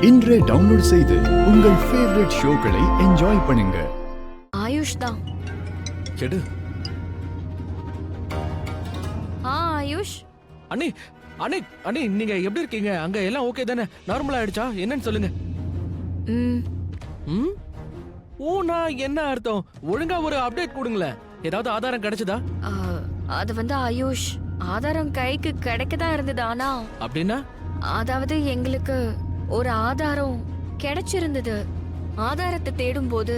இன்றே டவுன்லோட் செய்து உங்கள் ஃபேவரட் ஷோக்களை என்ஜாய் பண்ணுங்க. ஆயுஷ் தான். கெடு. ஆயுஷ். அண்ணி அண்ணி அண்ணி நீங்க எப்படி இருக்கீங்க? அங்க எல்லாம் ஓகே தானே? நார்மலா ஆயிடுச்சா? என்னன்னு சொல்லுங்க. ம் ஓனா என்ன அர்த்தம்? ஒழுங்கா ஒரு அப்டேட் கொடுங்களேன். ஏதாவது ஆதாரம் கிடைச்சதா? அது ஆயுஷ், ஆதாரம் கைக்கு கிடைக்கதான் இருந்தது. ஆனா அப்படின்னா அதாவது எங்களுக்கு ஒரு ஆதாரம் கிடைச்சிருந்தது. ஆதாரத்தை தேடும் போது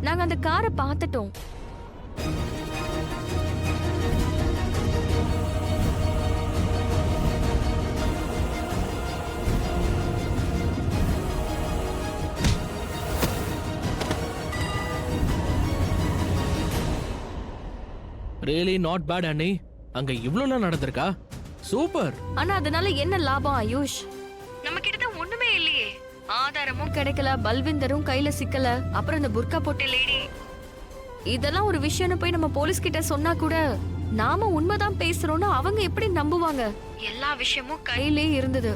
நாங்க அந்த காரை பார்த்துட்டோம். ரியலி நாட் பேட் அண்ணி. அங்க இவ்ளோலாம் நடந்திருக்கா? சூப்பர். ஆனா அதனால என்ன லாபம் ஆயுஷ்? நம்ம கிட்ட ஒண்ணுமே இல்லையே. ஆதாரமும் கிடைக்கல, பல்விந்தரும் கையில சிக்கல, அப்புறம் இந்த புர்கா போட்ட லேடி. இதெல்லாம் ஒரு விஷயம்னு போய் நம்ம போலீஸ் கிட்ட சொன்னா கூட நாம உண்மைதான் பேசுறோம்னு அவங்க எப்படி நம்புவாங்க? எல்லா விஷயமும் கையிலே இருந்தது.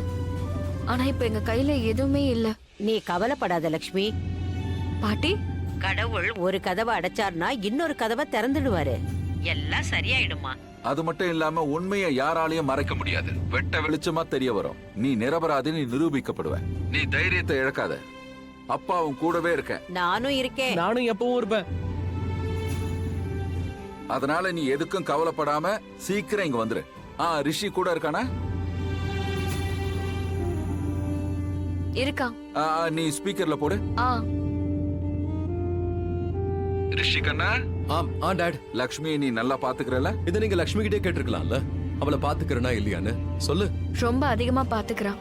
ஆனா இப்ப எங்க கையில எதுவுமே இல்ல. நீ கவலைப்படாத லக்ஷ்மி. பாட்டி, கடவுள் ஒரு கதவை அடைச்சார்னா இன்னொரு கதவை திறந்துடுவாரு. எல்லாம் சரியாயிடுமா. அது மட்டும் இல்லாம உண்மையை யாராலையும் மறைக்க முடியாது. வெட்ட வெளிச்சமா தெரிய வரும். நீ நிரபராதின்னு நிரூபிக்கப்படுவ. நீ தைரியத்தை இழக்காத. அப்பாவும் கூடவே இருக்க. நானும் இருக்கேன். நானும் எப்பவும் இருப்பேன். அதனால நீ எதுக்கும் கவலைப்படாம சீக்கிரம் இங்க வந்துரு. ரிஷி கூட இருக்கானா? இருக்கா. நீ ஸ்பீக்கர்ல போடு. ரிஷி கண்ணா. டாட். லக்ஷ்மி நீ நல்லா பாத்துக்கிறல? இதை நீங்க லக்ஷ்மி கிட்டே கேட்டிருக்கலாம்ல. அவளை பாத்துக்கிறனா இல்லையான்னு சொல்லு. ரொம்ப அதிகமா பாத்துக்கிறா.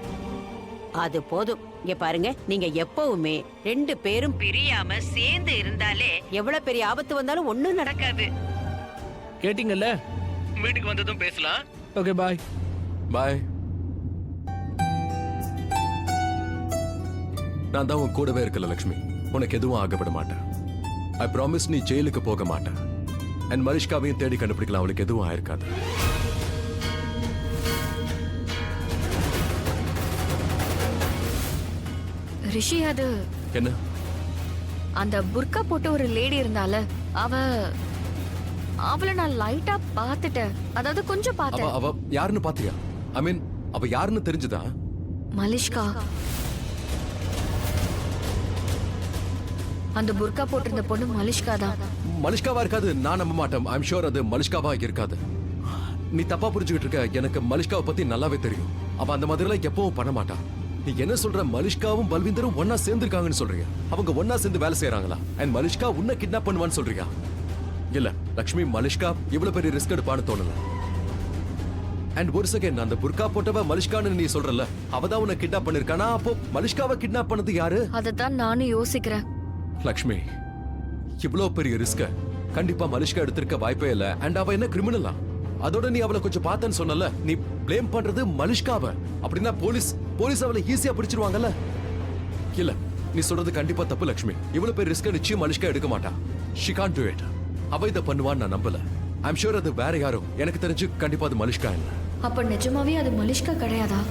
அது போதும். இங்க பாருங்க, நீங்க எப்பவுமே 2 பேரும் பிரியாம சேர்ந்து இருந்தாலே எவ்வளவு பெரிய ஆபத்து வந்தாலும் ஒண்ணும் நடக்காது. கேட்டிங்கல்ல? வீட்டுக்கு வந்ததும் பேசலாம். Okay bye. பாய். நான் தான் உன் கூடவே இருக்கல லக்ஷ்மி. உனக்கு எதுவும் ஆகப்பட மாட்டேன். ஐ ப்ராமிஸ் நீ ஜெயிலுக்கு போக மாட்டேன். அண்ட் மரிஷ்காவையும் தேடி கண்டுபிடிக்கலாம். அவளுக்கு எதுவும் ஆயிருக்காது. ரிஷி, அது என்ன? அந்த புர்கா போட்ட ஒரு லேடி இருந்தால, அவளை நான் லைட்டா பாத்துட்டேன். அதாவது கொஞ்சம் பார்த்தேன். அவ யாருன்னு பாத்தியா? ஐ மீன், அவ யாருன்னு தெரிஞ்சதா? மலிஷ்கா. அந்த புர்கா போட்டிருந்த பொண்ணு மலிஷ்கா தான். மலிஷ்காவா இருக்காது. நான் நம்ப மாட்டேன். ஐம் ஷூர் அது மலிஷ்காவா இருக்காது. நீ தப்பா புரிஞ்சுக்கிட்டு இருக்க. எனக்கு மலிஷ்காவை பத்தி நல்லாவே தெரியும். அவ அந்த மாதிரிலாம் எப்பவும் பண்ண மாட்டா. நீ என்ன சொல்ற? மலிஷ்காவும் பல்விந்தரும் ஒன்னா சேர்ந்திருக்காங்கன்னு சொல்றீங்க? அவங்க ஒன்னா சேர்ந்து வேலை செய்யறாங்களா? அண்ட் மலிஷ்கா உன்னை கிட்னாப் பண்ணுவான்னு சொல்றீங்க? இல்ல லக்ஷ்மி, மலிஷ்கா இவ்வளவு பெரிய ரிஸ்க் எடுப்பான்னு தோணல. அண்ட் ஒரு செகண்ட், அந்த புர்கா போட்டவ மலிஷ்கான்னு நீ சொல்றல, அவதான் உன்னை கிட்னாப் பண்ணிருக்கானா? அப்போ மலிஷ்காவை கிட்னாப் பண்ணது யாரு? அதத்தான் நானும் யோசிக்கிறேன். லக்ஷ்மி, இவ்வளவு பெரிய ரிஸ்க கண்டிப்பா மலிஷ்கா எடுத்திருக்க வாய்ப்பே இல்ல. அண்ட் அவ என்ன கிரிமினலா? அதோட நீ அவளை கொஞ்சம் பார்த்தேன்னு சொன்னல. நீ ப்ளேம் பண்றது மலிஷ்காவை. அப்படின்னா போலீஸ் அவளை ஈஸியா பிடிச்சிருவாங்கல்ல? இல்ல, நீ சொல்றது கண்டிப்பா தப்பு லக்ஷ்மி. இவ்வளவு பெரிய ரிஸ்க நிச்சயம் மலிஷ்கா எடுக்க மாட்டா. She can't to it. அவ இதை பண்ணுவான்னு நான் நம்பல. ஐம் ஷூர் அது வேற யாரும். எனக்கு தெரிஞ்சு கண்டிப்பா அது மலிஷ்கா இல்ல. அப்ப நிஜமாவே அது மலிஷ்கா கிடையாதா?